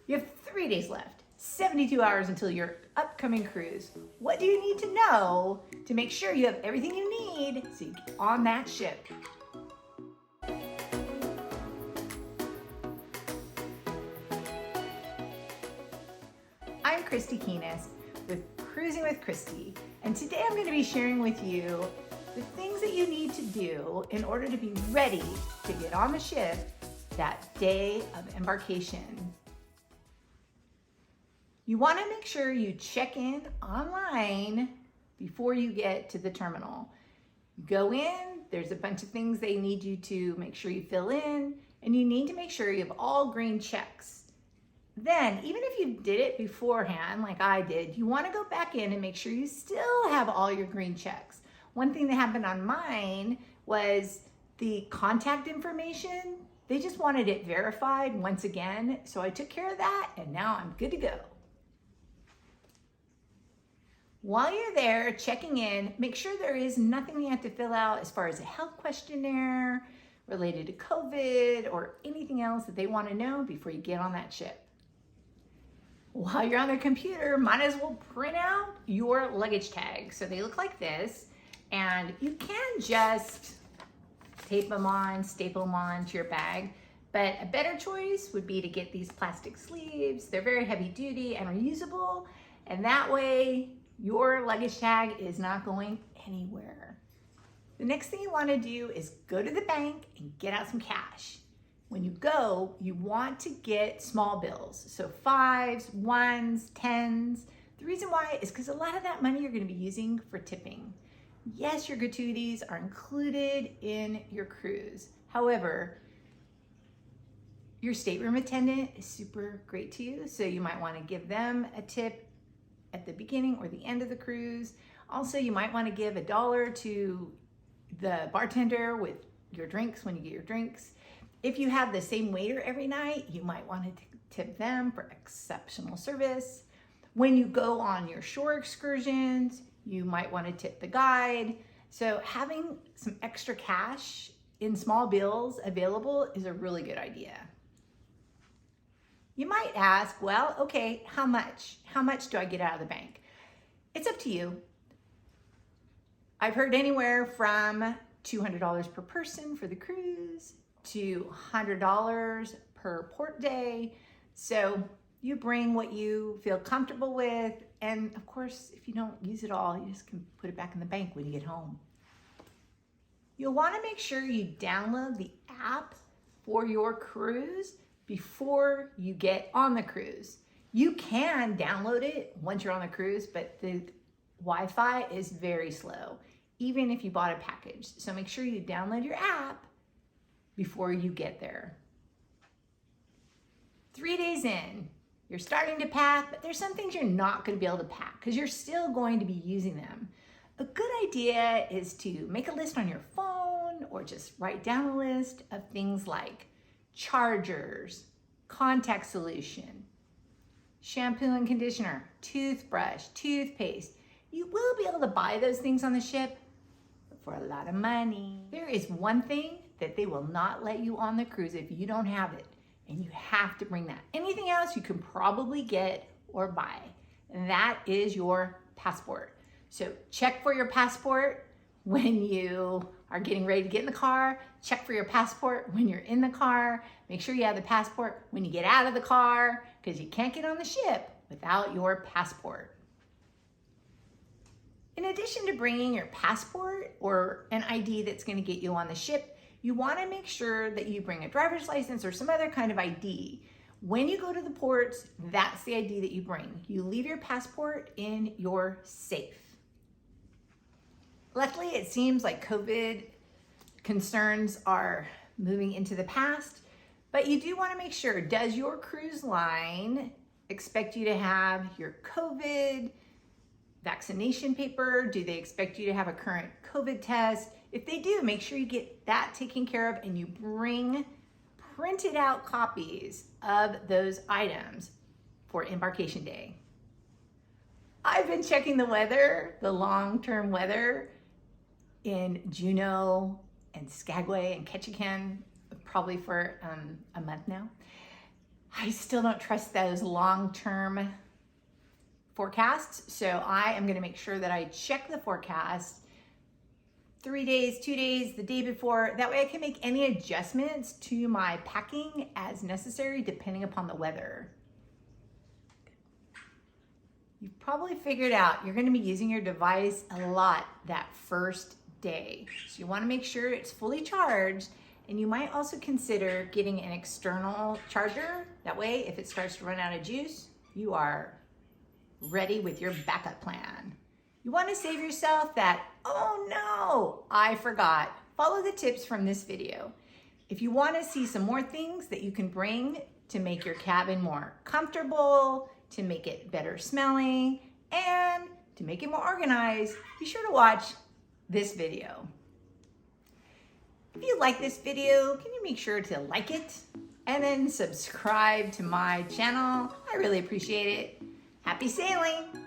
You have 3 days left, 72 hours until your upcoming cruise. What do you need to know to make sure you have everything you need so you get on that ship? I'm Kristie with Cruising with Kristie, and today I'm going to be sharing with you the things that you need to do in order to be ready to get on the ship that day of embarkation. You want to make sure you check in online before you get to the terminal. You go in, there's a bunch of things they need you to make sure you fill in, and you need to make sure you have all green checks. Then, even if you did it beforehand, like I did, you want to go back in and make sure you still have all your green checks. One thing that happened on mine was the contact information. They just wanted it verified once again, so I took care of that, and now I'm good to go. While you're there checking in, make sure there is nothing you have to fill out as far as a health questionnaire related to COVID or anything else that they want to know before you get on that ship. While you're on the computer, might as well print out your luggage tags. So they look like this, and you can just tape them on, staple them on to your bag, but a better choice would be to get these plastic sleeves. They're very heavy duty and reusable, and that way your luggage tag is not going anywhere. The next thing you want to do is go to the bank and get out some cash. When you go, you want to get small bills. So 5s, 1s, 10s. The reason why is because a lot of that money you're going to be using for tipping. Yes, your gratuities are included in your cruise. However, your stateroom attendant is super great to you, so you might want to give them a tip at the beginning or the end of the cruise. Also, you might want to give $1 to the bartender with your drinks when you get your drinks. If you have the same waiter every night, you might want to tip them for exceptional service. When you go on your shore excursions, you might want to tip the guide. So having some extra cash in small bills available is a really good idea. You might ask, well, okay, how much? How much do I get out of the bank? It's up to you. I've heard anywhere from $200 per person for the cruise to $100 per port day. So you bring what you feel comfortable with. And of course, if you don't use it all, you just can put it back in the bank when you get home. You'll want to make sure you download the app for your cruise before you get on the cruise. You can download it once you're on the cruise, but the Wi-Fi is very slow, even if you bought a package. So make sure you download your app before you get there. 3 days in, you're starting to pack, but there's some things you're not going to be able to pack because you're still going to be using them. A good idea is to make a list on your phone or just write down a list of things like chargers, contact solution, shampoo and conditioner, toothbrush, toothpaste. You will be able to buy those things on the ship, but for a lot of money. There is one thing that they will not let you on the cruise if you don't have it, and you have to bring that. Anything else you can probably get or buy, and that is your passport. So check for your passport when you are getting ready to get in the car. Check for your passport when you're in the car. Make sure you have the passport when you get out of the car, because you can't get on the ship without your passport. In addition to bringing your passport or an ID that's going to get you on the ship, you want to make sure that you bring a driver's license or some other kind of ID. When you go to the ports, that's the ID that you bring. You leave your passport in your safe. Luckily, it seems like COVID concerns are moving into the past, but you do want to make sure, does your cruise line expect you to have your COVID vaccination paper? Do they expect you to have a current COVID test? If they do, make sure you get that taken care of and you bring printed out copies of those items for embarkation day. I've been checking the weather, the long-term weather in Juneau and Skagway and Ketchikan probably for a month now. I still don't trust those long-term forecasts. So I am gonna make sure that I check the forecast 3 days, 2 days, the day before. That way I can make any adjustments to my packing as necessary depending upon the weather. You've probably figured out you're gonna be using your device a lot that first day. So you wanna make sure it's fully charged, and you might also consider getting an external charger. That way, if it starts to run out of juice, you are ready with your backup plan. You wanna save yourself that, oh no, I forgot. Follow the tips from this video. If you wanna see some more things that you can bring to make your cabin more comfortable, to make it better smelling, and to make it more organized, be sure to watch this video. If you like this video, can you make sure to like it and then subscribe to my channel? I really appreciate it. Happy sailing!